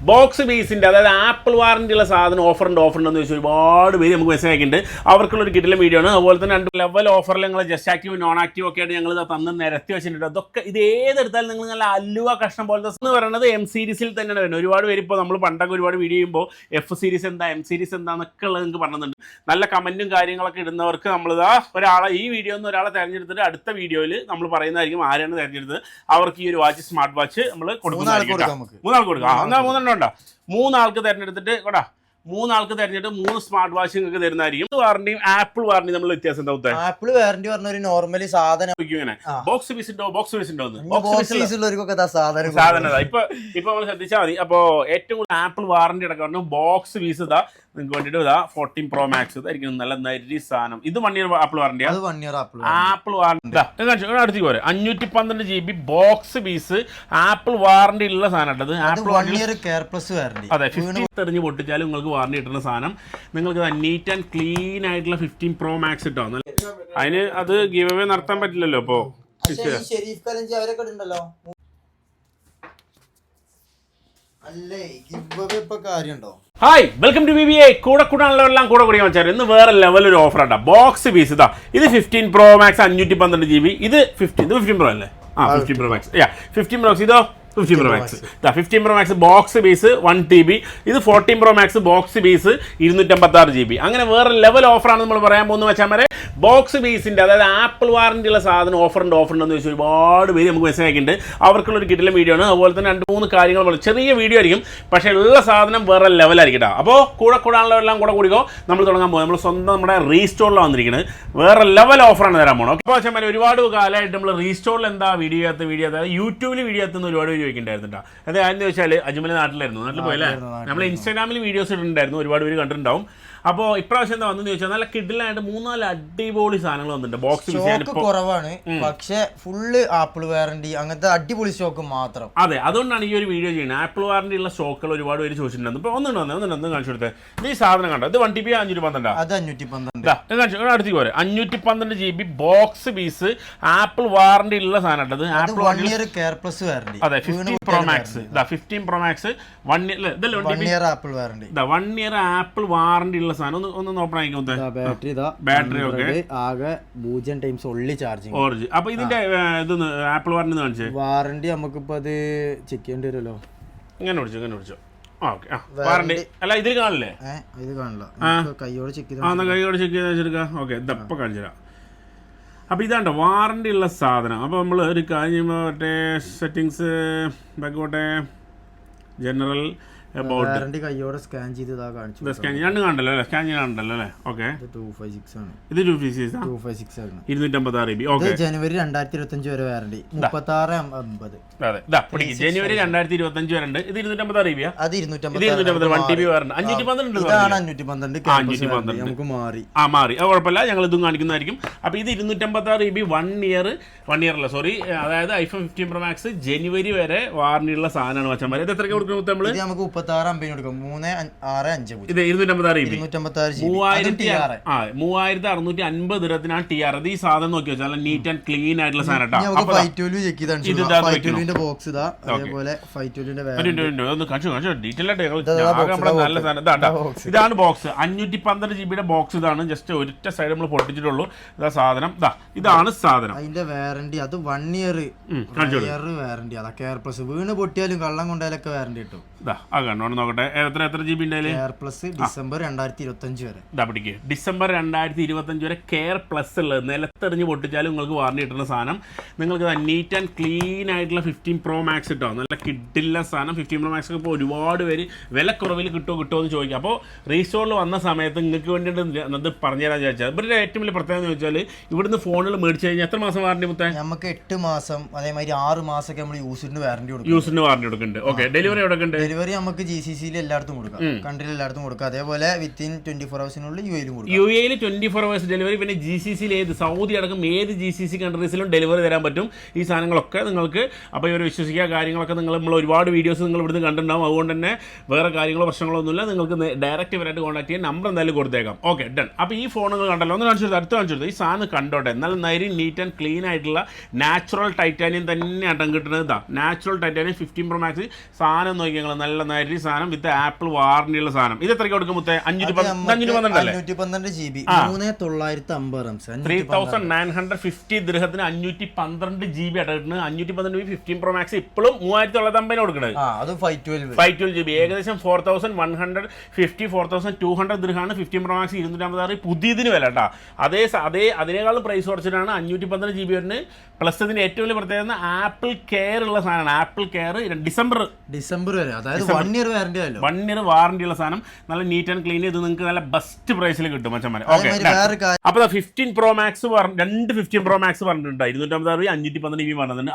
Box ബേസിൻ്റെ അതായത് apple വാറൻറ്റിയുള്ള സാധനം ഓഫറുണ്ടെന്ന് ചോദിച്ചാൽ ഒരുപാട് പേര് നമുക്ക് മെസ്സേജ് ആക്കിയിട്ടുണ്ട്. അവർക്കുള്ളൊരു കിട്ടിയ വീഡിയോ ആണ്. അതുപോലെ തന്നെ 2 ലെവൽ ഓഫറിൽ നിങ്ങൾ ജസ്റ്റ് ആക്റ്റീവ് നോൺ ആക്റ്റീവ് ഒക്കെ ആയിട്ട് ഞങ്ങൾ തന്ന് നിരത്തി വെച്ചിട്ടുണ്ട്. അതൊക്കെ ഇത് ഏതെടുത്താലും നിങ്ങൾ നല്ല അലുവ കഷ്ണം പോലത്തെ എന്ന് പറയുന്നത് എം സീരീസിൽ തന്നെയാണ് വരുന്നത്. ഒരുപാട് പേര് ഇപ്പോൾ നമ്മൾ പണ്ടൊക്കെ ഒരുപാട് വീഡിയോ ചെയ്യുമ്പോൾ എഫ് സീരീസ് എന്താ എം സീരീസ് എന്താന്നൊക്കെ ഉള്ളത് നിങ്ങൾക്ക് പറഞ്ഞിട്ടുണ്ട്. നല്ല കമൻറ്റും കാര്യങ്ങളൊക്കെ ഇടുന്നവർക്ക് നമ്മളിതാ ഒരാളെ ഈ വീഡിയോ നിന്ന് ഒരാളെ തിരഞ്ഞെടുത്തിട്ട് അടുത്ത വീഡിയോയിൽ നമ്മൾ പറയുന്നതായിരിക്കും ആരാണ് തിരഞ്ഞെടുത്തത് അവർക്ക് ഈ ഒരു വാച്ച് സ്മാർട്ട് വാച്ച് നമ്മൾ കൊടുക്കുന്നതായിരിക്കും. 3 ആൾക്ക് കൊടുക്കാം. എന്നാൽ 3 ഉണ്ടോ 3 ആൾക്ക് തിരഞ്ഞെടുത്തിട്ട് കേട്ടാ 3 ആൾക്ക് തിരഞ്ഞെടുത്ത് 3 സ്മാർട്ട് വാച്ച് നിങ്ങൾക്ക് തരുന്നതായിരിക്കും. വാറണ്ടിയും ആപ്പിൾ വാറണ്ടി നമ്മൾ വ്യത്യാസം എന്താ? ആപ്പിൾ വാറണ്ടി പറഞ്ഞ ഒരു നോർമലി സാധനം ബോക്സ് പീസ് ഉണ്ടോ സാധനം ഇപ്പൊ നമ്മൾ ശ്രദ്ധിച്ചാൽ മതി. അപ്പൊ ഏറ്റവും കൂടുതൽ ആപ്പിൾ വാറണ്ടി അടക്കം ബോക്സ് പീസ് ഇതാ നിങ്ങൾക്ക് വേണ്ടിട്ട് ഇതാ 14 Pro Max ഇതായിരിക്കും നല്ല നരി സാധനം. ഇത് 1 year ആപ്പിൾ വാറണ്ടിയാ. ആപ്പിൾ വാറണ്ടി അടുത്തേക്ക് പോരെ 512 GB box piece Apple warranty ഉള്ള സാധനം. അതെ 50 തെറിഞ്ഞ് പൊട്ടിച്ചാലും നിങ്ങൾക്ക് വാറണ്ടി കിട്ടുന്ന സാധനം. നിങ്ങൾക്ക് നീറ്റ് ആൻഡ് ക്ലീൻ ആയിട്ടുള്ള 15 Pro Max കിട്ടും. അതിന് അത് ഗിവ് അവേ നടത്താൻ പറ്റില്ലല്ലോ. ഇപ്പോ ഹായ് വെൽക്കം ടു BBA. കൂടെ കൂടാനുള്ളവരെല്ലാം കൂടെ വെച്ചാൽ ഇന്ന് വേറെ ലെവലൊരു ഓഫർ ആട്ടോ. ബോക്സ് പീസ് ഇതാ ഇത് 15 Pro Max 512 GB. ഇത് 15 Pro അല്ലേ? 15 Pro Max 15 Pro Max ഇതോ 15 Pro Max 15 Pro Max box base 1 TB. ഇത് 14 Pro Max box base 256 GB. അങ്ങനെ വേറെ ലെവൽ ഓഫറാണ് നമ്മൾ പറയാൻ പോകുന്നത് വെച്ചാൽ വരെ. ബോക്സ് ബേസിൻ്റെ അതായത് ആപ്പിൾ വാറൻറ്റിയുള്ള സാധനം ഓഫറുണ്ടെന്ന് ചോദിച്ചാൽ ഒരുപാട് പേര് നമുക്ക് മെസ്സേജ് ആക്കിയിട്ടുണ്ട്. അവർക്കുള്ളൊരു കിട്ടിയ വീഡിയോ ആണ്. അതുപോലെ തന്നെ 2-3 കാര്യങ്ങൾ വളരെ ചെറിയ വീഡിയോ ആയിരിക്കും, പക്ഷേ ഉള്ള സാധനം വേറെ ലെവലായിരിക്കും കേട്ടോ. അപ്പോൾ കൂടാനുള്ളവരെല്ലാം കൂടെ കൂടിക്കോ. നമ്മൾ തുടങ്ങാൻ പോകും. നമ്മൾ സ്വന്തം നമ്മുടെ റീസ്റ്റോറിലാണ് വന്നിരിക്കുന്നത്. വേറെ ലെവൽ ഓഫറാണ് തരാൻ പോകണം. അപ്പോൾ വെച്ചാൽ ഒരുപാട് കാലമായിട്ട് നമ്മൾ റീസ്റ്റോറിൽ എന്താ വീഡിയോ അതായത് യൂട്യൂബിൽ വീഡിയോ എത്തുന്ന ഒരുപാട് വീഡിയോ ചോദിക്കുന്നുണ്ടായിരുന്നു. അത് ആരെന്ന് ചോദിച്ചാൽ അജ്മൽ നാട്ടിൽ പോയല്ലേ. നമ്മൾ ഇൻസ്റ്റാഗ്രാമിൽ വീഡിയോസ് ഇട്ടിട്ടുണ്ടായിരുന്നു, ഒരുപാട് പേര് കണ്ടിട്ടുണ്ടാവും. അപ്പോൾ ഇപ്രാവശ്യം എന്താ വന്നെന്ന് ചോദിച്ചാൽ നല്ല കിഡിലായിട്ട് 3-4 അടിപൊളി സാധനങ്ങൾ വന്നിട്ടുണ്ട്. ബോക്സ് കുറവാണ്, പക്ഷേ ഫുള്ള് ആപ്പിൾ വാറണ്ടി അങ്ങനത്തെ അടിപൊളി സ്റ്റോക്ക് മാത്രം. അതെ, അതുകൊണ്ടാണ് ഈ ഒരു വീഡിയോ ചെയ്യുന്നത്. ആപ്പിൾ വാറണ്ടി ഉള്ള സ്റ്റോക്കുകൾ ഒരുപാട് പേര് ചോദിച്ചിട്ടുണ്ടായിരുന്നു. ഇപ്പോൾ ഒന്നും കാണിച്ചു കൊടുത്തത് ഈ സാധനം കണ്ടോ. ഇത് 1 TB 512 അത് 512 അടുത്തേക്ക് പോരെ 512 GB box piece Apple warranty ഉള്ള സാധനം. അതെ 15 Pro Max 15 Pro Max 1 year apple warranty 1 year apple warranty ഉള്ള സാധനം. ഒന്ന് നോക്കണം. ബാറ്ററി ഒക്കെ ആകെ 0 ടൈംസ് ഉള്ളി ചാർജിങ്. അപ്പൊ ഇതിന്റെ ഇതൊന്ന് ആപ്പിൾ വാറണ്ടി കാണിച്ചേ. വാറണ്ടി നമുക്കിപ്പോ അത് ചെക്ക് ചെയ്യേണ്ടി വരുമല്ലോ. ഇങ്ങനെ പിടിച്ചോ. വാറണ്ടി അല്ല ഇതിൽ കാണില്ലേ? ഇത് കാണില്ല. കൈയോട് ചെക്ക് ചെയ്ത് വെച്ചെടുക്കാം. ഓക്കെ ഇതപ്പോ കാണിച്ചുതരാം. അപ്പോൾ ഇതാണ്ടോ വാറണ്ടി ഉള്ള സാധനം. അപ്പോൾ നമ്മൾ ഒരു കാര്യം മറ്റേ സെറ്റിങ്സ് ബാക്കോട്ടെ ജനറൽ വാറണ്ടി കൈയോടെ സ്കാൻ ചെയ്ത് കാണിച്ചു. സ്കാൻ കണ്ടല്ലോ അല്ലേ? സ്കാൻ ചെയ്യാനുണ്ടല്ലോ അല്ലേ? ഓക്കെ 256 ആണ്. ഇത് 256 ആണ്. 256 GB. ഓക്കെ ജനുവരി 2025 വരെ വാറണ്ടി 3650. അതെ ജനുവരി 2025 വരെ ഉണ്ട്. ഇത് 256 GB. അത് 250 1 TB വാറണ്ടി 512 നമുക്ക് മാറി അത് കുഴപ്പമില്ല. ഞങ്ങൾ ഇതും കാണിക്കുന്നതായിരിക്കും. അപ്പോൾ ഇത് 256 GB 1 year അല്ല സോറി അതായത് iPhone 15 Pro Max ജനുവരി വരെ വാറണ്ടി ഉള്ള സാധനമാണ് മച്ചന്മാരെ. ഇത് എത്രയ്ക്ക് കൊടുക്കുന്നത് നമ്മൾ? നമുക്ക് 3650 കൊടുക്കും. 3650. ഇത് 256 GB 3650 ദിർഹത്തിനാണ് TR. ഈ സാധനം നോക്കി വെച്ചാൽ നല്ല നീറ്റ് ആൻഡ് ക്ലീൻ ആയിട്ടുള്ള സാധനം. ഇതാണ് ബോക്സ് 512 GB ബോക്സ്. ഇതാണ് ജസ്റ്റ് ഒറ്റ സൈഡ് നമ്മൾ പൊട്ടിച്ചിട്ടുള്ളൂ. ഇതാ സാധനം. ഇതാണ് സാധനം. അതിന്റെ വാറണ്ടി അത് 1 year വാറണ്ടി. അതൊക്കെ എയർ പ്ലസ് വീണ് പൊട്ടിയാലും കള്ളം കൊണ്ടാലൊക്കെ വാറണ്ടി കിട്ടും. നോക്കട്ടെ എത്ര GB എയർ പ്ലസ് ഡിസംബർ 2025 വരെ. ഡിസംബർ 2025 വരെ കെയർ പ്ലസ് ഉള്ളത്. നിലത്തെറിഞ്ഞ് പൊട്ടിച്ചാലും നിങ്ങൾക്ക് വാറണ്ടി കിട്ടുന്ന സാധനം. നിങ്ങൾക്ക് നീറ്റ് ആൻഡ് ക്ലീൻ ആയിട്ടുള്ള 15 Pro Max കിട്ടും. നല്ല കിട്ടില്ല സാധനം. 15 Pro Max ഇപ്പോൾ ഒരുപാട് പേര് വിലക്കുറവിൽ കിട്ടുമോ എന്ന് ചോദിക്കുക. അപ്പോൾ റീസ്റ്റോറിൽ വന്ന സമയത്ത് നിങ്ങൾക്ക് വേണ്ടിയിട്ട് അത് പറഞ്ഞുതരാൻ ചോദിച്ചാൽ ഇവരുടെ ഏറ്റവും വലിയ പ്രത്യേകത എന്ന് വെച്ചാൽ ഇവിടുന്ന് ഫോണുകൾ മേടിച്ച് കഴിഞ്ഞാൽ എത്ര മാസം വാറണ്ടി മുത്തേ? നമുക്ക് 8 മാസം അതേമാതിരി 6 മാസമൊക്കെ നമ്മൾ യൂസിന് വാറണ്ടി കൊടുക്കുന്നുണ്ട്. ഓക്കെ ഡെലിവറി എവിടെ ഉണ്ട്? ഡെലിവറി നമുക്ക് GCC എല്ലായിടത്തും കൊടുക്കാം, കൺട്രിയിൽ എല്ലായിടത്തും കൊടുക്കാം. അതേപോലെ വിത്തിൻ 24 hours കൊടുക്കാം. UAE 24 hours delivery. പിന്നെ GCC ഏത് സൗദി അടക്കം ഏത് GCC കൺട്രീസിലും ഡെലിവറി തരാൻ പറ്റും ഈ സാധനങ്ങളൊക്കെ നിങ്ങൾക്ക്. അപ്പോൾ ഇവർ വിശ്വസിക്കുക കാര്യങ്ങളൊക്കെ നമ്മൾ ഒരുപാട് വീഡിയോസ് നിങ്ങൾ ഇവിടുന്ന് കണ്ടിട്ടുണ്ടാവും. അതുകൊണ്ട് തന്നെ വേറെ കാര്യങ്ങളോ പ്രശ്നങ്ങളൊന്നുമില്ല. നിങ്ങൾക്ക് ഡയറക്റ്റ് ഇവരായിട്ട് കോൺടാക്ട് ചെയ്യാൻ നമ്പർ എന്തായാലും കൊടുത്തേക്കാം. Okay done. അപ്പോൾ ഈ ഫോണുകൾ കണ്ടല്ലോ ഒന്ന് കാണിച്ചു കാണിച്ചു ഈ സാധനം കണ്ടോട്ടെ. എന്നാലും നരി നീറ്റ് ആൻഡ് ക്ലീൻ ആയിട്ടുള്ള നാച്ചുറൽ ടൈറ്റാനിയം തന്നെ അടം കിട്ടുന്നത്. നാച്ചുറൽ ടൈറ്റാനിയം 15 Pro Max സാധനം നോക്കി ഞങ്ങൾ നല്ല നരി സാധനം വിത്ത് ആപ്പിൾ വാറന്റി ഉള്ള സാധനം. ഇത് എത്രയ്ക്ക് കൊടുക്കും മുത്തേ? 512 GB 3950 3950 ദിർഹത്തിന് 512 GB അടക്കിട്ട് 512 15 Pro Max ഇപ്പോഴും 3950 കൊടുക്കുന്നത്. 512 GB ഏകദേശം 4150 ദിർഹമാണ് 15 Pro Max 256 പുതിയതിന് വില കേട്ടോ. അതിനേക്കാളും പ്രൈസ് കുറച്ചിട്ടാണ് 512 GB വരുന്നത്. പ്ലസ് ഇതിന് ഏറ്റവും വലിയ പ്രത്യേകത ആപ്പിൾ കെയർ ഉള്ള സാധനമാണ്. ആപ്പിൾ കെയർ ഡിസംബർ വരെ, അതായത് 1 year വാറന്റി ഉള്ള സാധനം. നല്ല നീറ്റ് ആൻഡ് ക്ലീൻ. ഇത് നിങ്ങൾക്ക് നല്ല ബെസ്റ്റ് പ്രൈസിൽ കിട്ടും മച്ചന്മാരെ. ഓക്കെ, അപ്പൊ 15 Pro Max രണ്ട് 15 Pro Max പറഞ്ഞിട്ടുണ്ട്. 256 512 GB പറഞ്ഞിട്ടുണ്ട്.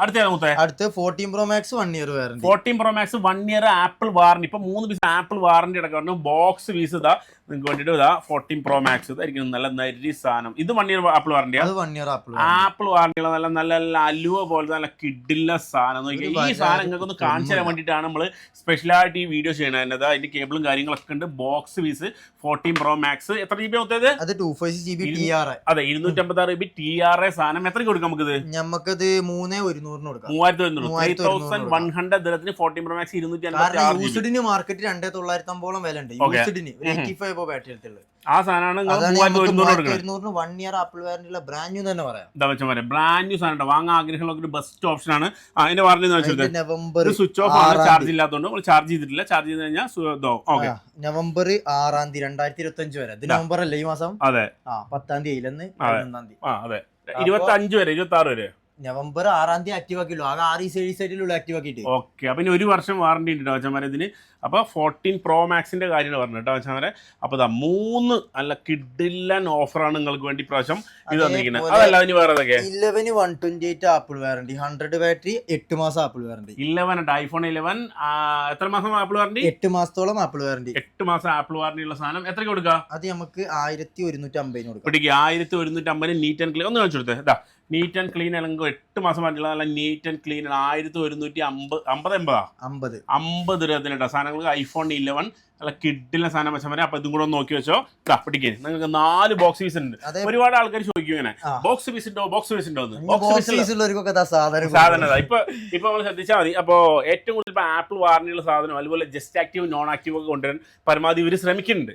അടുത്ത 14 Pro Max 1 year warranty. 14 Pro Max 1 year apple warranty. ഇപ്പൊ 3 പീസ് ആപ്പിൾ വാറന്റി അടക്കം ബോക്സ് പീസ് ഇതാ നിങ്ങൾക്ക് വേണ്ടിട്ട് ഇതാ 14 Pro Max ഇതായിരിക്കും നല്ല നരി സാധനം. ഇത് 1 year ആപ്പിൾ വാറന്റിയാ. ആപ്പിൾ വാറന്റിയുള്ള നല്ല നല്ല നല്ല അലുവ പോലത്തെ നല്ല കിഡില്ല സാധനം. ഈ സാധനം നിങ്ങൾക്ക് ഒന്ന് കാണിച്ചു തരാൻ വേണ്ടിയിട്ടാണ് നമ്മൾ സ്പെഷ്യലായിട്ട് ഈ വീഡിയോ ചെയ്യുന്നത്. അതിന്റെ കേബിളും കാര്യങ്ങളൊക്കെ ഉണ്ട്. ബോക്സ് പീസ് 14 Pro Max എത്ര GB മൊത്തത്? അത് 256 GB TRA. അതെ, 256 GB TRA സാധനം. എത്രയ്ക്ക് കൊടുക്കാം നമുക്കിത്? 3100 കൊടുക്കാം. 3100 ദിർഹത്തിന് 14 Pro Max 256 യൂസ്ഡിന് മാർക്കറ്റ് 2950 വില ഉണ്ട്. യൂസ്ഡിന് 85 ബാറ്ററി എടുത്തുള്ളത് ആ സാധനമാണ് 3100 1 year ആപ്പിൾ വാറന്റിയുള്ള ബ്രാൻഡ് ന്യൂ തന്നെ പറയാം. ബ്രാൻഡ് ന്യൂ സാധനം വാങ്ങാൻ ആഗ്രഹമുള്ള ഒരു ബെസ്റ്റ് ഓപ്ഷൻ ആണ്. അതിന്റെ വാറന്റി നവംബർ സ്വിച്ച് ഓഫ് ആണ്, ചാർജ് ഇല്ലാത്തതുകൊണ്ട് നമ്മൾ ചാർജ് ചെയ്തിട്ടില്ല. ചാർജ് ചെയ്ത് കഴിഞ്ഞാൽ നവംബർ 6 2025 വരെ. ഇത് നവംബർ അല്ലേ ഈ മാസം? അതെ, 10 11 11 അതെ, 25 വരെ 26 വരെ. നവംബർ 6 ആക്റ്റീവ് ആക്കിയുള്ളൂ. ആകെ 6 സൈഡിലുള്ള ആക്റ്റീവ് ആക്കിയിട്ട്. ഓക്കെ, അപ്പൊ ഇനി 1 വർഷം വാറന്റി ഉണ്ട് വച്ചാൽ ഇതിന്. അപ്പൊ 14 Pro Maxന്റെ കാര്യമാണ് പറഞ്ഞത് കേട്ടോ വച്ചാൽ. അപ്പൊ 3 നല്ല കിഡില്ലൻ ഓഫറാണ് നിങ്ങൾക്ക് വേണ്ടി പ്രാവശ്യം ഇത് തന്നിരിക്കുന്നത്. അതല്ല ഇനി വേറെ ഏതൊക്കെ? 11 128 ആപ്പിൾ വാറന്റി, 100 ബാറ്ററി, 8 മാസം ആപ്പിൾ വാറന്റി. 11 ഐഫോൺ 11 എത്ര മാസം ആപ്പിൾ വാറന്റി? 8 മാസത്തോളം ആപ്പിൾ വാറന്റി. 8 മാസം ആപ്പിൾ വാറന്റി ഉള്ള സാധനം എത്രയ്ക്ക് കൊടുക്കുക? അത് നമുക്ക് 1150 കൊടുക്കാം. 1150 നീറ്റ് ആൻഡ് ക്ലീൻ. ഒന്ന് കാണിച്ചു കൊടുത്തേ. ഇതാ നീറ്റ് ആൻഡ് ക്ലീൻ അല്ലെങ്കിൽ 8 മാസം പറഞ്ഞിട്ടുള്ള നല്ല നീറ്റ് ആൻഡ് ക്ലീൻ 1150 ദിർഹത്തിന് കേട്ടോ സാധനങ്ങൾക്ക്. ഐഫോൺ 11 നല്ല കിഡിലെ സാധനം വെച്ചാൽ മതി. അപ്പൊ ഇതും കൂടെ ഒന്ന് നോക്കി വെച്ചോ. പിടിക്കാൻ നിങ്ങൾക്ക് 4 ബോക്സ് പീസ് ഉണ്ട്. ഒരുപാട് ആൾക്കാർ ചോദിക്കും ഇങ്ങനെ ബോക്സ് പീസ് ഉണ്ടോ സാധനം. ഇപ്പൊ നമ്മൾ ശ്രദ്ധിച്ചാൽ മതി. അപ്പൊ ഏറ്റവും കൂടുതൽ ഇപ്പൊ ആപ്പിൾ വാറന്റിയുള്ള സാധനം അതുപോലെ ജസ്റ്റ് ആക്റ്റീവ് നോൺ ആക്റ്റീവ് ഒക്കെ കൊണ്ടുവരാൻ പരമാവധി ഇവര് ശ്രമിക്കുന്നുണ്ട്.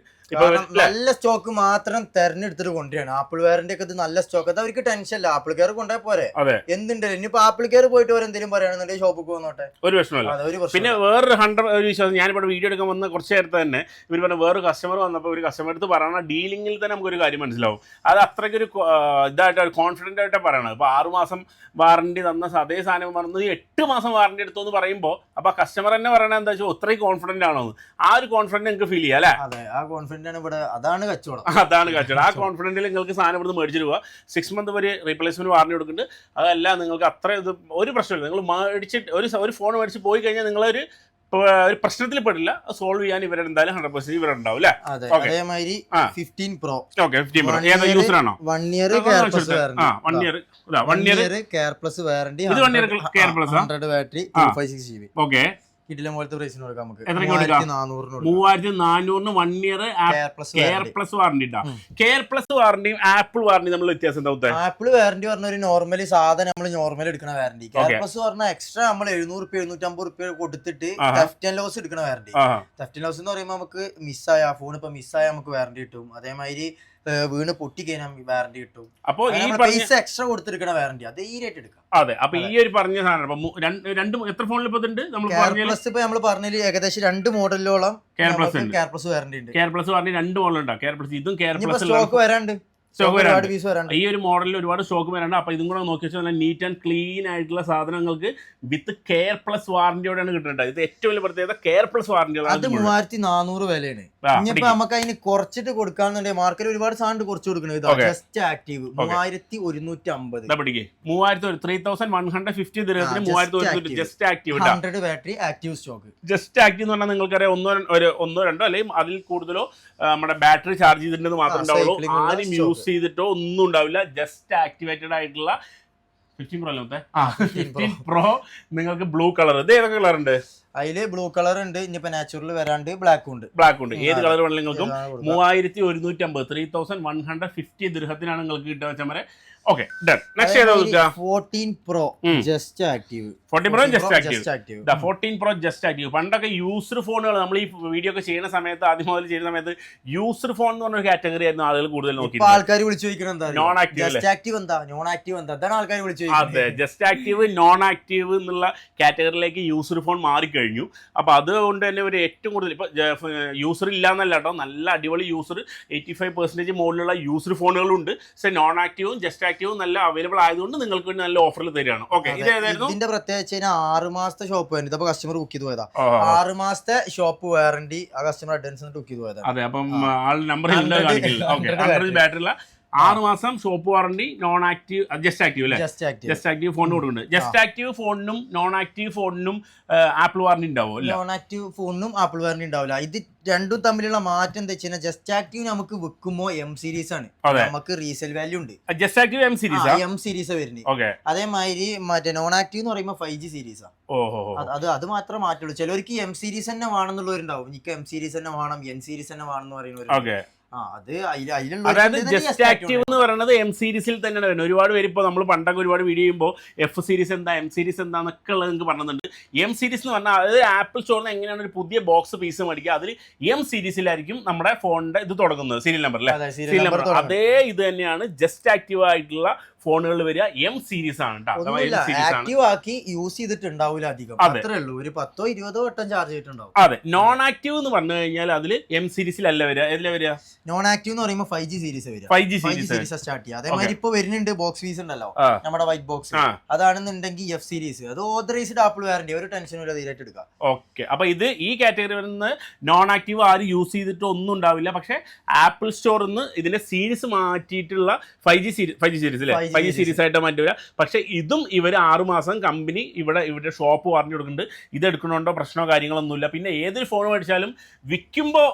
നല്ല സ്റ്റോക്ക് മാത്രം തെരഞ്ഞെടുത്തിട്ട് കൊണ്ടുവരാണ്. ആപ്പിൾ വാറന്റി ഒക്കെ നല്ല സ്റ്റോക്ക്. അത് അവർക്ക് ടെൻഷൻ ഇല്ല. ആപ്പിൾ കെയർ കൊണ്ടുപോയാൽ പോരെ. എന്തുണ്ട് ഇനിയിപ്പോ ആപ്പിൾ കെയർ പോയിട്ട് എന്തെങ്കിലും പറയുകയാണെന്നുണ്ടെങ്കിൽ ഷോപ്പിൽ പോകുന്നോട്ടെ, ഒരു പ്രശ്നമല്ല. പിന്നെ വേറൊരു 100 ഒരു വിശ്വാസം. ഞാനിവിടെ വീഡിയോ എടുക്കാൻ വന്ന കുറച്ച് നേരത്തെ തന്നെ ഇവർ പറഞ്ഞ വേറൊരു കസ്റ്റമർ വന്നപ്പോൾ ഒരു കസ്റ്റമർ അടുത്ത് പറയണ ഡീലിംഗിൽ തന്നെ നമുക്കൊരു കാര്യം മനസ്സിലാവും. അത് അത്രയ്ക്കൊരു ഇതായിട്ട് കോൺഫിഡൻ്റ് ആയിട്ട് പറയണത്. ഇപ്പോൾ 6 മാസം വാറന്റി തന്ന അതേ സാധനം പറഞ്ഞത് 8 മാസം വാറന്റി എടുത്തു എന്ന് പറയുമ്പോൾ അപ്പോൾ കസ്റ്റമർ തന്നെ പറയണത് എന്താ വെച്ചാൽ അത്രയും കോൺഫിഡൻ്റ് ആണോ? ആ ഒരു കോൺഫിഡൻറ്റ് നിങ്ങൾക്ക് ഫീൽ ചെയ്യാം അല്ലേ? അതെ, ആ കോൺഫിഡൻ്റ് ആണ് ഇവിടെ. അതാണ് കച്ചവടം. ആ കോൺഫിഡൻറ്റിൽ നിങ്ങൾക്ക് സാധനം ഇവിടുന്ന് മേടിച്ചിട്ട് പോവുക. 6 month വരെ റീപ്ലേസ്മെന്റ് വാറന്റി കൊടുക്കുന്നുണ്ട്. അതല്ല നിങ്ങൾക്ക് അത്ര ഇത് ഒരു പ്രശ്നമില്ല. നിങ്ങൾ മേടിച്ചിട്ട് ഒരു ഫോൺ മേടിച്ച് പോയി കഴിഞ്ഞാൽ നിങ്ങളൊരു പ്രശ്നത്തിൽ പെടില്ല. സോൾവ് ചെയ്യാൻ ഇവരുടെ എന്തായാലും 100% ഇവരുണ്ടാവും അല്ലേ? അതേമാതിരി 15 Pro. ഓക്കെ, 15 Pro ഏതാ യൂസറാണോ? 1 year care plus warranty. 1 year care plus warranty. ഇത് 1 year care plus 100 battery 256 GB. Okay, കിട്ടില്ല പോലത്തെ പ്രൈസിന് കൊടുക്കാം നമുക്ക്. 3400 1 year care plus warranty. Care plus വാറന്റിയും ആപ്പിൾ വാറന്റി നമ്മൾ വ്യത്യാസം എന്താ? ആപ്പിൾ വാറന്റി പറഞ്ഞ ഒരു നോർമലി സാധനം നമ്മൾ നോർമലി എടുക്കുന്ന വാറന്റി. കെയർ പ്ലസ് പറഞ്ഞാൽ എക്സ്ട്രാ നമ്മൾ 700 750 കൊടുത്തിട്ട് തെഫ്റ്റ് ആൻഡ് ലോസ് എടുക്കുന്ന വാറന്റി. തെഫ്റ്റ് ആൻഡ് ലോസ് എന്ന് പറയുമ്പോൾ നമുക്ക് മിസ്സായ ഫോൺ ഇപ്പൊ മിസ്സായ നമുക്ക് വാറന്റി കിട്ടും. അതേമാതിരി വീണ് പൊട്ടി കഴിഞ്ഞാൽ വാറന്റി കിട്ടും. അപ്പൊ പൈസ എക്സ്ട്രാ കൊടുത്തിരിക്കണ വാറന്റി അത് ഈ റേറ്റ് എടുക്കാം. അതെ, അപ്പൊ ഈ ഒരു പറഞ്ഞ സാധനം എത്ര ഫോണിൽ ഇപ്പൊ നമ്മൾ പറഞ്ഞതിൽ ഏകദേശം 2 മോഡലിലോളം കെയർ പ്ലസ് വാറന്റി ഉണ്ട്. കെയർ പ്ലസ് വാറന്റി 2 മോഡലുണ്ട്. കെയർ പ്ലസ് ഇതും കെയർ പ്ലസ് സ്റ്റോക്ക് വരാണ്ട്. ഈ ഒരു മോഡലിൽ ഒരുപാട് സ്റ്റോക്ക് വരാണ്ട്. അപ്പൊ ഇതും കൂടെ നോക്കി വെച്ചാൽ നല്ല നീറ്റ് ആൻഡ് ക്ലീൻ ആയിട്ടുള്ള സാധനങ്ങൾക്ക് വിത്ത് കെയർ പ്ലസ് വാറന്റിയോടെയാണ് കിട്ടുന്നത്. ഇത് ഏറ്റവും വലിയ പ്രത്യേകത കെയർ പ്ലസ് വാറന്റിയാണ്. അത് 3400 വിലയാണ്. ഇനിയിപ്പോ നമുക്ക് അതിന് കുറച്ചിട്ട് കൊടുക്കാന്നുണ്ടെങ്കിൽ മാർക്കറ്റ് ഒരുപാട് സാധനം കുറച്ച് കൊടുക്കുന്നത്. Just active 3150. 3150 ദിർഹത്തിന് 3150 just active. 100 battery active stock. Just active എന്ന് പറഞ്ഞാൽ നിങ്ങൾക്കറിയാം ഒന്നോ രണ്ടോ അല്ലെങ്കിൽ അതിൽ കൂടുതലോ നമ്മുടെ ബാറ്ററി ചാർജ് ചെയ്തിട്ടുണ്ടെന്ന് മാത്രമേ ഉണ്ടാവുള്ളൂ. ആരും യൂസ് ചെയ്തിട്ടോ ഒന്നും ഉണ്ടാവില്ല. ജസ്റ്റ് ആക്ടിവേറ്റഡ് ആയിട്ടുള്ള 15 Pro നിങ്ങൾക്ക് ബ്ലൂ കളർ. ഇത് ഏതൊക്കെ കളർ ഉണ്ട്? അതില് ബ്ലൂ കളർ ഉണ്ട്, ഇനിയിപ്പോ നാച്ചുറൽ വരാണ്ട് ബ്ലാക്കും ഉണ്ട്. ഏത് കളർ വേണമെങ്കിലും നിങ്ങൾക്കും 3150 3150 ദിർഹത്തിനാണ് നിങ്ങൾക്ക് കിട്ടുക വെച്ചാൽ. Okay done. നെക്സ്റ്റ് ഏതാ നോക്കുക? 14 Pro just active. 14 Pro just active. 14 Pro just active. പണ്ടൊക്കെ യൂസർ ഫോണുകൾ നമ്മൾ ഈ വീഡിയോ ഒക്കെ ചെയ്യുന്ന സമയത്ത് ആദ്യം മുതൽ ചെയ്യുന്ന സമയത്ത് യൂസർ ഫോൺ എന്ന് പറഞ്ഞ കാറ്റഗറി ആയിരുന്നു ആളുകൾ കൂടുതൽ നോക്കി. ആൾക്കാർ വിളിച്ചു ചോദിക്കുന്നത് നോൺ ആക്റ്റീവ്, ജസ്റ്റ് ആക്റ്റീവ് എന്താ, നോൺ ആക്റ്റീവ് എന്താ, അതാണ് ആൾക്കാർ വിളിച്ചു. അതെ, ജസ്റ്റ് ആക്റ്റീവ് നോൺ ആക്റ്റീവ് എന്നുള്ള കാറ്റഗറിയിലേക്ക് യൂസർ ഫോൺ മാറിക്കഴിഞ്ഞു. അപ്പൊ അതുകൊണ്ട് തന്നെ ഒരു ഏറ്റവും കൂടുതൽ ഇപ്പൊ യൂസർ ഇല്ലാന്നല്ല കേട്ടോ, നല്ല അടിപൊളി യൂസർ 85% മുകളിലുള്ള യൂസർ ഫോണുകളുണ്ട്. പക്ഷേ നോൺ ആക്റ്റീവും ജസ്റ്റ് ആക്റ്റീവും നല്ല അവൈലബിൾ ആയതുകൊണ്ട് നിങ്ങൾക്ക് വേണ്ടി നല്ല ഓഫറിൽ തരികയാണ്. ഓക്കെ, ഇതേതായിരുന്നു? ഇതിന്റെ പ്രത്യേകിച്ച് 6 മാസത്തെ ഷോപ്പ് വാറന്റി. ഇപ്പൊ കസ്റ്റമർ ബുക്ക് ചെയ്ത് പോയതാ, 6 മാസത്തെ ഷോപ്പ് വാറന്റി ആ കസ്റ്റമർ അഡ്വാൻസ് ബുക്ക് ചെയ്ത് പോയതാ. അതെ, അപ്പം ആൾ നമ്പർ കാണിക്കില്ല. ഓക്കെ, ബാറ്ററി 6 മാസം shop warranty, non active just active അല്ലേ? ജസ്റ്റ് ആക്റ്റീവ് ഫോണിന് കൊടുക്കുന്നുണ്ട്. ജസ്റ്റ് ആക്റ്റീവ് ഫോണിനും നോൺ ആക്റ്റീവ് ഫോണിനും ആപ്പിൾ വാറണ്ടി ഉണ്ടാവും. നോൺ ആക്റ്റീവ് ഫോണിനും ആപ്പിൾ വാറണ്ടി ഉണ്ടാവില്ല. ഇത് രണ്ടും തമ്മിലുള്ള മാറ്റം എന്താ വെച്ചാൽ ജസ്റ്റ് ആക്റ്റീവ് നമുക്ക് വിൽക്കുമ്പോൾ എം സീരീസ് ആണ്, നമുക്ക് റീസെയിൽ വാല്യൂ ഉണ്ട്. ജസ്റ്റ് ആക്റ്റീവ് എം സീരീസ് വരുന്നത്. അതേമാതിരി മറ്റേ നോൺ ആക്റ്റീവ് എന്ന് പറയുമ്പോൾ 5G സീരീസാ. അത് മാത്രമേ മാറ്റുള്ളൂ. ചിലവർക്ക് എം സീരീസ് തന്നെ വേണമെന്നുള്ളവരുണ്ടാവും. എനിക്ക് എം സീരീസ് തന്നെ വേണം, എൻ സീരീസ് തന്നെ വേണം എന്ന് പറയുന്നവർ. അതായത് ജസ്റ്റ് ആക്റ്റീവ് എന്ന് പറയുന്നത് എം സീരീസിൽ തന്നെയാണ് വരുന്നത്. ഒരുപാട് പേര് ഇപ്പോൾ നമ്മൾ പണ്ടൊക്കെ ഒരുപാട് വീഡിയോ ചെയ്യുമ്പോൾ എഫ് സീരീസ് എന്താ, എം സീരീസ് എന്താന്നൊക്കെ ഉള്ളത് നിങ്ങൾക്ക് പറഞ്ഞിട്ടുണ്ട്. എം സീരീസ് എന്ന് പറഞ്ഞാൽ അത് ആപ്പിൾ സ്റ്റോറിൽ നിന്ന് എങ്ങനെയാണ് ഒരു പുതിയ ബോക്സ് പീസ് മേടിക്കുക, അതിൽ എം സീരീസിലായിരിക്കും നമ്മുടെ ഫോണിന്റെ ഇത് തുടങ്ങുന്നത്, സീരിയൽ നമ്പർ. അതേ ഇത് തന്നെയാണ് ജസ്റ്റ് ആക്റ്റീവ് ആയിട്ടുള്ള ഫോണുകളിൽ വരിക. എം സീരീസ് ആണ് ആക്റ്റീവ് ആക്കി യൂസ് ചെയ്തിട്ടുണ്ടാവില്ല അധികം, അത്രേ ഉള്ളൂ. ഒരു 10-20 വട്ടം ചാർജ് ചെയ്തിട്ടുണ്ടാവും. അതെ, നോൺ ആക്റ്റീവ് എന്ന് പറഞ്ഞു കഴിഞ്ഞാൽ അതിൽ എം സീരീസിലല്ല വരിക. ഏതിലാ വരിക? നോൺ ആക്റ്റീവ് എന്ന് പറയുമ്പോൾ 5G സീരീസ് വരിക. 5G സീരീസ് സ്റ്റാർട്ട് ചെയ്യുക. അതേമാതിരി ഇപ്പൊ വരുന്നുണ്ട് ബോക്സ് ഫീസ് ഉണ്ടല്ലോ, നമ്മുടെ വൈറ്റ് ബോക്സ്, അതാണെന്നുണ്ടെങ്കിൽ എഫ് സീരീസ്. അത് ഓതറൈസ്ഡ് ആപ്പിൾ വാറണ്ടി, ഒരു ടെൻഷനും ഇല്ല, ധൈര്യമായിട്ട് എടുക്കാം. ഓക്കെ, അപ്പൊ ഇത് ഈ കാറ്റഗറി വരുന്ന നോൺ ആക്റ്റീവ് ആരും യൂസ് ചെയ്തിട്ട് ഒന്നും ഉണ്ടാവില്ല. പക്ഷെ ആപ്പിൾ സ്റ്റോറിൽ നിന്ന് ഇതിന്റെ സീരീസ് മാറ്റിയിട്ടുള്ള 5G സീരീസ് അല്ലേ, 5G സീരീസ് ആയിട്ട് മാറ്റില്ല. പക്ഷെ ഇതും ഇവർ 6 മാസം കമ്പനി ഇവരുടെ ഷോപ്പ് പറഞ്ഞു കൊടുക്കുന്നുണ്ട്. ഇത് എടുക്കണോണ്ടോ പ്രശ്നമോ കാര്യങ്ങളൊന്നുമില്ല. പിന്നെ ഏതൊരു ഫോൺ മേടിച്ചാലും വിൽക്കുമ്പോൾ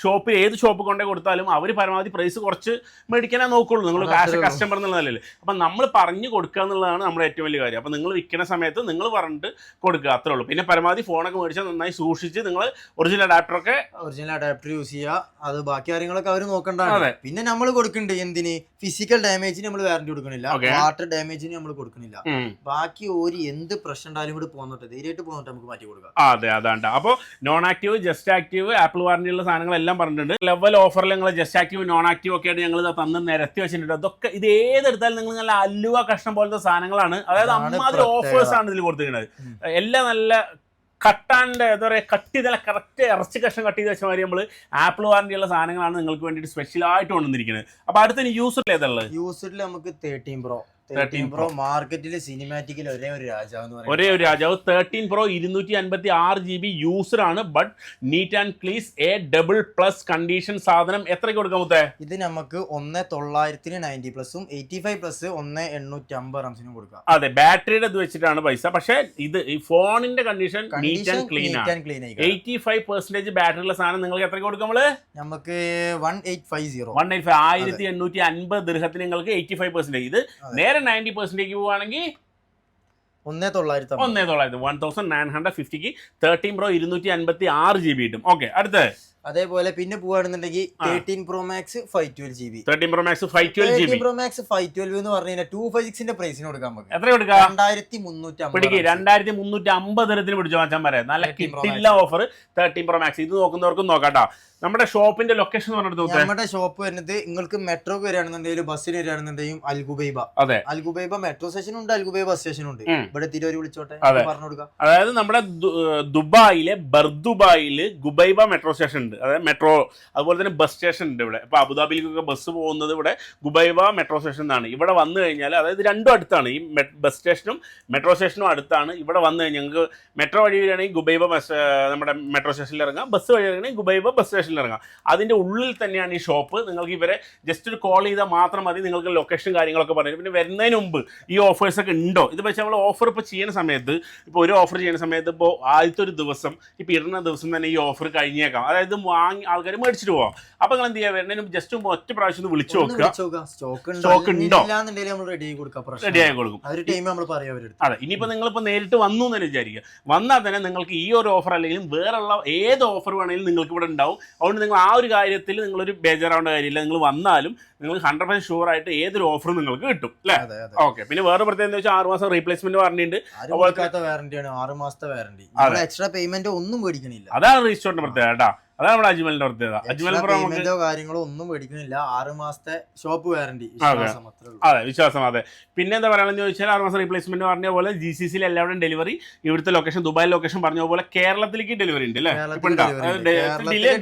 ഷോപ്പിൽ ഏത് ഷോപ്പ് കൊണ്ടേ കൊടുത്താലും അവർ പരമാവധി പ്രൈസ് കുറച്ച് മേടിക്കാനേ നോക്കുള്ളൂ, നിങ്ങൾ കസ്റ്റമർ എന്നുള്ളതല്ലേ. അപ്പം നമ്മൾ പറഞ്ഞു കൊടുക്കുക എന്നുള്ളതാണ് നമ്മുടെ ഏറ്റവും വലിയ കാര്യം. അപ്പം നിങ്ങൾ വിൽക്കുന്ന സമയത്ത് നിങ്ങൾ പറഞ്ഞിട്ട് കൊടുക്കുക, അത്രേ ഉള്ളൂ. പിന്നെ പരമാവധി ഫോണൊക്കെ മേടിച്ചാൽ നന്നായി സൂക്ഷിച്ച് നിങ്ങൾ ഒറിജിനൽ അഡാപ്റ്റർ യൂസ് ചെയ്യുക. അത് ബാക്കി കാര്യങ്ങളൊക്കെ അവർ നോക്കണ്ടാണ്. പിന്നെ നമ്മൾ കൊടുക്കുന്നുണ്ട് എന്തിന്, ഫിസിക്കൽ ഡാമേജിന് നമ്മൾ വാറന്റി കൊടുക്കണില്ല, വാട്ടർ ഡാമേജിന് നമ്മൾ കൊടുക്കണില്ല. ബാക്കി ഒരു എന്ത് പ്രശ്നം ഉണ്ടായാലും കൂടി പോന്നിട്ട് ധൈര്യമായിട്ട് പോന്നിട്ട് നമുക്ക് മാറ്റി കൊടുക്കാം. അതെ, അതാണ്ട്. അപ്പോൾ non active just active Apple വാറന്റിയുള്ള സാധനങ്ങളെല്ലാം പറഞ്ഞിട്ടുണ്ട്. ലെവൽ ഓഫറിൽ നിങ്ങൾ ജസ്റ്റ് ആക്റ്റീവ് നോൺ ആക്റ്റീവ് ഒക്കെ ആയിട്ട് ഞങ്ങൾ തന്ന് നിരത്തി വെച്ചിട്ടുണ്ട്. അതൊക്കെ ഇത് ഏതെടുത്താലും നിങ്ങൾ നല്ല അലുവ കഷ്ണം പോലത്തെ സാധനങ്ങളാണ്. അതായത് അമ്മാതിരി ഓഫേഴ്സ് ആണ് ഇതിൽ കൊടുത്തിരിക്കുന്നത്. എല്ലാം നല്ല കട്ടാൻ്റെ എന്താ പറയുക, കട്ട് ചെയ്താൽ കറക്റ്റ് ഇറച്ചി കഷ്ണം കട്ട് ചെയ്ത് വെച്ച മാതിരി നമ്മൾ ആപ്പിൾ വാറന്റിയുള്ള സാധനങ്ങളാണ് നിങ്ങൾക്ക് വേണ്ടിയിട്ട് സ്പെഷ്യലായിട്ട് കൊണ്ടുവന്നിരിക്കുന്നത്. അപ്പോൾ അടുത്ത യൂസറിൽ ഏതാണുള്ളത്? യൂസറിൽ നമുക്ക് 13 Pro മാർക്കറ്റിലെ സിനിമാറ്റിക്കിൽ ഒരേ ഒരു രാജാവ്. 13 Pro 256 GB യൂസർ ആണ്. But neat and clean A++ condition സാധനം എത്രയ്ക്ക് കൊടുക്കാൻ മുത്തേ? ഇത് നമുക്ക് 1990 പ്ലസും 85 പ്ലസ് 1850 റംസിനും കൊടുക്കാം. അതെ, ബാറ്ററിയുടെ ഇത് വെച്ചിട്ടാണ് പൈസ. പക്ഷേ ഇത് ഈ ഫോണിന്റെ കണ്ടീഷൻ നീറ്റ് ആൻഡ് ക്ലീൻ ആണ്. 85% ബാറ്ററിയുള്ള സാധനം നിങ്ങൾക്ക് എത്രയ്ക്ക് കൊടുക്കാം? നമുക്ക് 1850 1850 ദിർഹത്തിന് നിങ്ങൾക്ക് 85%. ഇത് നേരെ 90% പോവുകയാണെങ്കിൽ 1950 13 Pro 256 GB കിട്ടും. ഓക്കെ, അടുത്ത അതേപോലെ പിന്നെ പോവാണെന്നുണ്ടെങ്കിൽ 13 Pro Max 512 GB. 13 Pro Max 512 GB. 13 Pro Max 512 എന്ന് പറഞ്ഞു കഴിഞ്ഞാൽ 256ന്റെ പ്രൈസിന് കൊടുക്കാൻ നമുക്ക്. എത്ര കൊടുക്കാം? 2350 ദിനത്തിന് പിടിച്ചു മാറ്റാൻ പറയാം. നല്ല കിട്ടില്ല ഓഫർ 13 Pro Max. ഇത് നോക്കുന്നവർക്കും നോക്കാട്ടോ. നമ്മുടെ ഷോപ്പിന്റെ ലൊക്കേഷൻ നമ്മുടെ ഷോപ്പ് വരുന്നത് നിങ്ങൾക്ക് മെട്രോക്ക് വരികയാണെന്നുണ്ടെങ്കിലും ബസ്സിന് വരികയാണെന്നുണ്ടെങ്കിലും അൽഗുബൈബ. അതെ, അൽഗുബൈബ മെട്രോ സ്റ്റേഷൻ ഉണ്ട്, അൽഗുബൈബ ബസ് സ്റ്റേഷൻ ഉണ്ട്. ഇവിടെ തിരുവരി വിളിച്ചോട്ടെ പറഞ്ഞു കൊടുക്കാം. അതായത് നമ്മുടെ ദുബായിലെ ബർദുബായില് ഗുബൈബ മെട്രോ സ്റ്റേഷൻ ഉണ്ട്. അതായത് മെട്രോ, അതുപോലെ തന്നെ ബസ് സ്റ്റേഷൻ ഉണ്ട് ഇവിടെ. ഇപ്പൊ അബുദാബിയിലേക്കൊക്കെ ബസ് പോകുന്നത് ഇവിടെ ഗുബൈബ മെട്രോ സ്റ്റേഷൻ എന്നാണ്. ഇവിടെ വന്നു കഴിഞ്ഞാൽ, അതായത് രണ്ടും അടുത്താണ്, ഈ ബസ് സ്റ്റേഷനും മെട്രോ സ്റ്റേഷനും അടുത്താണ്. ഇവിടെ വന്നു കഴിഞ്ഞാൽ ഞങ്ങൾക്ക് മെട്രോ വഴി വരികയാണെങ്കിൽ ഗുബൈബ നമ്മുടെ മെട്രോ സ്റ്റേഷനിൽ ഇറങ്ങാം, ബസ് വഴി വരികയാണെങ്കിൽ ഗുബൈബ ബസ് സ്റ്റേഷനിൽ ഇറങ്ങാം. അതിൻ്റെ ഉള്ളിൽ തന്നെയാണ് ഈ ഷോപ്പ്. നിങ്ങൾക്ക് ഇവരെ ജസ്റ്റ് ഒരു കോൾ ചെയ്താൽ മാത്രം മതി, നിങ്ങൾക്ക് ലൊക്കേഷൻ കാര്യങ്ങളൊക്കെ പറഞ്ഞു. പിന്നെ വരുന്നതിന് മുമ്പ് ഈ ഓഫേഴ്സൊക്കെ ഉണ്ടോ, ഇത് വെച്ചാൽ നമ്മൾ ഓഫർ ഇപ്പോൾ ചെയ്യുന്ന സമയത്ത്, ഇപ്പോൾ ഒരു ഓഫർ ചെയ്യുന്ന സമയത്ത് ഇപ്പോൾ ആദ്യത്തെ ഒരു ദിവസം, ഇപ്പോൾ ഇടുന്ന ദിവസം തന്നെ ഈ ഓഫർ കഴിഞ്ഞേക്കാം. അതായത് വാങ്ങി ആൾക്കാർ മേടിച്ചിട്ട് പോവാം. അപ്പോൾ നിങ്ങൾ എന്ത് ചെയ്യുക, വരുന്നതിനും ജസ്റ്റ് ഒറ്റ പ്രാവശ്യം ഒന്ന് വിളിച്ചു നോക്കുക, സ്റ്റോക്ക് ഉണ്ടോ, റെഡി ആയി കൊടുക്കും. അതെ, ഇനിയിപ്പോൾ നിങ്ങളിപ്പോൾ നേരിട്ട് വന്നു എന്ന് വിചാരിക്കുക, വന്നാൽ തന്നെ നിങ്ങൾക്ക് ഈ ഒരു ഓഫർ അല്ലെങ്കിൽ വേറെയുള്ള ഏത് ഓഫർ വേണമെങ്കിലും നിങ്ങൾക്ക് ഇവിടെ ഉണ്ടാവും. അതുകൊണ്ട് നിങ്ങൾ ആ ഒരു കാര്യത്തിൽ നിങ്ങളൊരു ബേജാറാവേണ്ട കാര്യമില്ല. നിങ്ങൾ വന്നാലും നിങ്ങൾ 100% ഷുവർ ആയിട്ട് ഏതൊരു ഓഫറും നിങ്ങൾക്ക് കിട്ടും അല്ലേ? ഓക്കെ. പിന്നെ വേറെ പ്രത്യേകത എന്താ വെച്ചാൽ 6 മാസം റീപ്ലേസ്മെന്റ് വാറണ്ടിയുണ്ട്, വാറണ്ടിയാണ്, 6 മാസത്തെ വാറണ്ടി, എക്സ്ട്രാ പേയ്മെന്റ് ഒന്നും മേടിക്കണില്ല. അതാണ് റീസ്റ്റോറിന്റെ പ്രത്യേകത കേട്ടോ, അതാണ് നമ്മുടെ അജ്മലിന്റെ പ്രത്യേകത. അജ്മൽ പേയ്മെന്റോ കാര്യങ്ങളോ ഒന്നും മേടിക്കണില്ല, 6 മാസത്തെ ഷോപ്പ് വാറണ്ടി. അതെ, വിശ്വാസം. അതെ. പിന്നെ എന്താ പറയാണെന്ന് ചോദിച്ചാൽ 6 മാസം റീപ്ലേസ്മെന്റ് പറഞ്ഞ പോലെ GCC എല്ലാവരും ഡെലിവറി, ഇവിടുത്തെ ലൊക്കേഷൻ ദുബായ് ലൊക്കേഷൻ പറഞ്ഞ പോലെ കേരളത്തിലേക്ക് ഡെലിവറി ഉണ്ട് അല്ലേ? ഡിലേ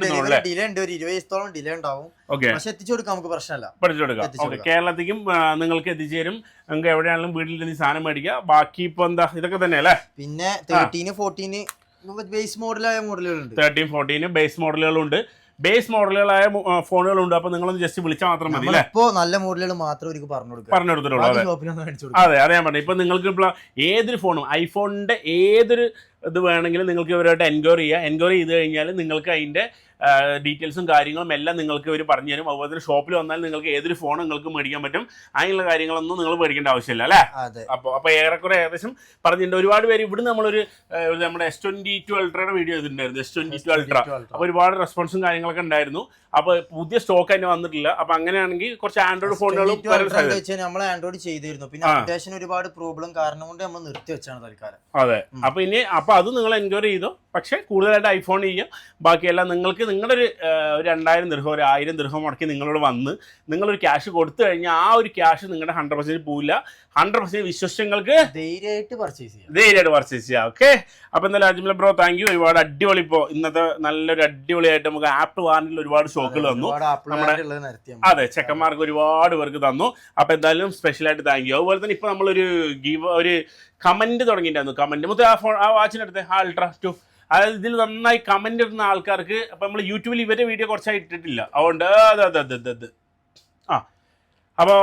ഉണ്ട്, ഒരു 20 ദിവസത്തോളം ഡിലേ ഉണ്ടാവും. പക്ഷെ എത്തിച്ചു കൊടുക്കാം, നമുക്ക് പ്രശ്നമല്ല, പഠിച്ചു കൊടുക്കാം. കേരളത്തിലേക്കും നിങ്ങൾക്ക് എത്തിച്ചേരും. നിങ്ങൾക്ക് എവിടെയാണെങ്കിലും വീട്ടിൽ നിന്ന് സാധനം മേടിക്കുക. ബാക്കി ഇപ്പൊ എന്താ ഇതൊക്കെ തന്നെ അല്ലേ? പിന്നെ 13, 14 ബേസ് മോഡലായ മോഡലുകളുണ്ട്. 13, 14 ബേസ് മോഡലുകളുണ്ട്. ബേസ് മോഡലുകളായ ഫോണുകളുണ്ട്. അപ്പൊ നിങ്ങളൊന്ന് ജസ്റ്റ് വിളിച്ചാൽ മാത്രം മതി. ഇപ്പോ നല്ല മോഡലുകൾ മാത്രം പറഞ്ഞു കൊടുത്തിട്ടുള്ളൂ. അതെ, ഞാൻ പറഞ്ഞു. ഇപ്പൊ നിങ്ങൾക്ക് ഇപ്പോൾ ഏതൊരു ഫോണും ഐഫോണിന്റെ ഏതൊരു ഇത് വേണമെങ്കിലും നിങ്ങൾക്ക് ഇവരായിട്ട് എൻക്വയറി ചെയ്യുക. എൻക്വയറി ചെയ്ത് കഴിഞ്ഞാൽ നിങ്ങൾക്ക് അതിന്റെ ഡീറ്റെയിൽസും കാര്യങ്ങളും എല്ലാം നിങ്ങൾക്ക് ഇവർ പറഞ്ഞു തരും. അതുപോലെ തന്നെ ഷോപ്പിൽ വന്നാൽ നിങ്ങൾക്ക് ഏതൊരു ഫോൺ നിങ്ങൾക്ക് മേടിക്കാൻ പറ്റും. അതിനുള്ള കാര്യങ്ങളൊന്നും നിങ്ങൾ മേടിക്കേണ്ട ആവശ്യമില്ല അല്ലേ? അപ്പോൾ ഏറെക്കുറെ ഏകദേശം പറഞ്ഞിട്ടുണ്ട്. ഒരുപാട് പേര് ഇവിടെ നമ്മളൊരു നമ്മുടെ S22 അൾട്രയുടെ വീഡിയോ ചെയ്തിട്ടുണ്ടായിരുന്നു, S22 അൾട്ര. അപ്പോൾ ഒരുപാട് റെസ്പോൺസും കാര്യങ്ങളൊക്കെ ഉണ്ടായിരുന്നു. അപ്പോൾ പുതിയ സ്റ്റോക്ക് അതിന് വന്നിട്ടില്ല. അപ്പോൾ അങ്ങനെയാണെങ്കിൽ കുറച്ച് ആൻഡ്രോയിഡ് ഫോണുകളും നമ്മൾ ആൻഡ്രോയിഡ് ചെയ്തിരുന്നു. പിന്നെ അപ്ഡേഷൻ ഒരുപാട് പ്രോബ്ലം കാരണം കൊണ്ട് നമ്മൾ നിർത്തി വെച്ചാണ് തൽക്കാലം. അതെ. അപ്പോൾ അത് നിങ്ങൾ എൻക്വയറി ചെയ്തോ. പക്ഷേ കൂടുതലായിട്ട് ഐഫോൺ ചെയ്യുക. ബാക്കിയെല്ലാം നിങ്ങൾക്ക് നിങ്ങളുടെ ഒരു 2000 ദിർഹം, ഒരു 1000 ദിർഹം മുടക്കി നിങ്ങളോട് വന്ന് നിങ്ങളൊരു ക്യാഷ് കൊടുത്തു കഴിഞ്ഞാൽ ആ ഒരു ക്യാഷ് നിങ്ങളുടെ 100% പോവില്ല. 100% വിശ്വസിച്ചങ്ങൾക്ക് ധൈര്യമായിട്ട് പർച്ചേസ് ചെയ്യാം. ഓക്കെ. അപ്പോൾ എന്തായാലും അജ്മൽ ബ്രോ താങ്ക് യു. ഒരുപാട് അടിപൊളി, ഇപ്പോൾ ഇന്നത്തെ നല്ലൊരു അടിപൊളിയായിട്ട് നമുക്ക് ആപ്പിൾ വാറണ്ടിയിൽ ഒരുപാട് ഷോക്കുകൾ തന്നു. അതെ, ചെക്കന്മാർക്ക് ഒരുപാട് പേർക്ക് തന്നു. അപ്പോൾ എന്തായാലും സ്പെഷ്യലായിട്ട് താങ്ക് യു. അതുപോലെ തന്നെ ഇപ്പോൾ നമ്മളൊരു ഒരു കമന്റ് തുടങ്ങിയിട്ടുണ്ടായിരുന്നു. കമന്റ് മൊത്തം ആ വാച്ചിനടുത്ത് അൾട്ര 2, അതായത് ഇതിൽ നന്നായി കമന്റ് ഇടുന്ന ആൾക്കാർക്ക്. അപ്പം നമ്മൾ യൂട്യൂബിൽ ഇവരുടെ വീഡിയോ കുറച്ചായി ഇട്ടിട്ടില്ല, അതുകൊണ്ട് അപ്പോൾ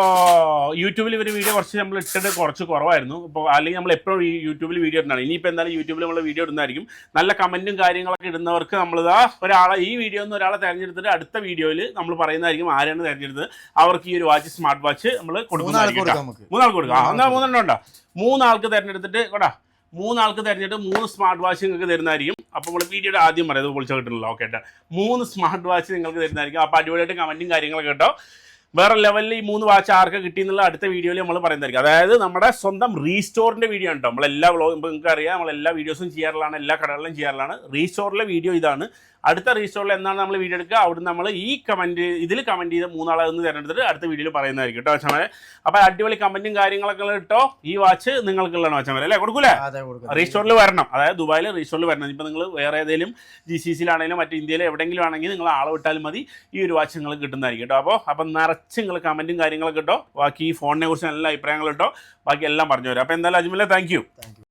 യൂട്യൂബിൽ ഇവർ വീഡിയോ കുറച്ച് നമ്മൾ ഇട്ടിട്ട് കുറച്ച് കുറവായിരുന്നു. ഇപ്പോൾ അല്ലെങ്കിൽ നമ്മൾ എപ്പോഴും ഈ യൂട്യൂബിൽ വീഡിയോ ഇടുന്നതാണ്. ഇനിയിപ്പോൾ എന്തായാലും യൂട്യൂബിൽ നമ്മൾ വീഡിയോ ഇടുന്നതായിരിക്കും. നല്ല കമൻറ്റും കാര്യങ്ങളൊക്കെ ഇടുന്നവർക്ക് നമ്മളിതാ ഒരാളെ ഈ വീഡിയോ നിന്ന് ഒരാളെ തിരഞ്ഞെടുത്തിട്ട് അടുത്ത വീഡിയോയിൽ നമ്മൾ പറയുന്നതായിരിക്കും ആരാണ് തിരഞ്ഞെടുത്തത് അവർക്ക് ഈ ഒരു വാച്ച്, സ്മാർട്ട് വാച്ച് നമ്മൾ കൊടുക്കുന്നതായിരിക്കും. 3 ആൾക്ക് കൊടുക്കാം. എന്നാൽ 3 ഉണ്ടോ? 3 ആൾക്ക് തിരഞ്ഞെടുത്തിട്ട് കേട്ടാ, 3 ആൾക്ക് തിരഞ്ഞെടുത്ത് 3 സ്മാർട്ട് വാച്ച് നിങ്ങൾക്ക് തരുന്നതായിരിക്കും. അപ്പോൾ നമ്മൾ വീഡിയോയുടെ ആദ്യം പറയുന്നത് പൊളിച്ച കിട്ടുന്നില്ല. ഓക്കെ കേട്ടോ, 3 സ്മാർട്ട് വാച്ച് നിങ്ങൾക്ക് തരുന്നതായിരിക്കും. അപ്പോൾ അടിപൊളിയായിട്ട് കമൻറ്റും കാര്യങ്ങളൊക്കെ കേട്ടോ. വേറെ ലെവലിൽ ഈ 3 വാച്ച് ആർക്ക് കിട്ടിയെന്നുള്ള അടുത്ത വീഡിയോയിൽ നമ്മൾ പറയുന്നതായിരിക്കും. അതായത് നമ്മുടെ സ്വന്തം റീസ്റ്റോറിൻ്റെ വീഡിയോ ഉണ്ട്. നമ്മളെല്ലാ വ്ളോഗും നിങ്ങൾക്ക് അറിയാം, നമ്മളെല്ലാ വീഡിയോസും ചെയ്യാറുള്ളതാണ്, എല്ലാ കടകളിലും ചെയ്യാറുള്ളതാണ്. റീസ്റ്റോറിലെ വീഡിയോ ഇതാണ്. അടുത്ത റീസ്റ്റോറിൽ എന്നാണ് നമ്മൾ വീഡിയോ എടുക്കുക, അവിടുന്ന് നമ്മൾ ഈ ഇതിൽ കമൻറ്റ് ചെയ്ത 3 ആളെ ഒന്ന് തിരഞ്ഞെടുത്തിട്ട് അടുത്ത വീഡിയോയിൽ പറയുന്നതായിരിക്കും കേട്ടോ മച്ചാമാരെ. അപ്പോൾ അടിപൊളി കമൻറ്റും കാര്യങ്ങളൊക്കെ ഇട്ടോ. ഈ വാച്ച് നിങ്ങൾക്കുള്ളതാണ് മച്ചാമാരെ അല്ലേ? കൊടുക്കൂലേ? റീസ്റ്റോറിൽ വരണം, അതായത് ദുബായിൽ റീസ്റ്റോറിൽ വരണം. ഇപ്പോൾ നിങ്ങൾ വേറെ ഏതെങ്കിലും GCCയിലാണെങ്കിലും മറ്റു ഇന്ത്യയിൽ എവിടെയെങ്കിലും ആണെങ്കിൽ നിങ്ങൾ ആളെ വിട്ടാലും മതി, ഈ ഒരു വാച്ച് നിങ്ങൾക്ക് കിട്ടുന്നതായിരിക്കും കേട്ടോ. അപ്പോൾ നിറച്ച് നിങ്ങൾ കമൻറ്റും കാര്യങ്ങളൊക്കെ ഇട്ടോ. ബാക്കി ഈ ഫോണിനെ കുറിച്ച് നല്ല അഭിപ്രായങ്ങൾ ഇട്ടോ. ബാക്കി എല്ലാം പറഞ്ഞു തരാം. അപ്പോൾ എന്തായാലും അജ്മലെ താങ്ക് യു.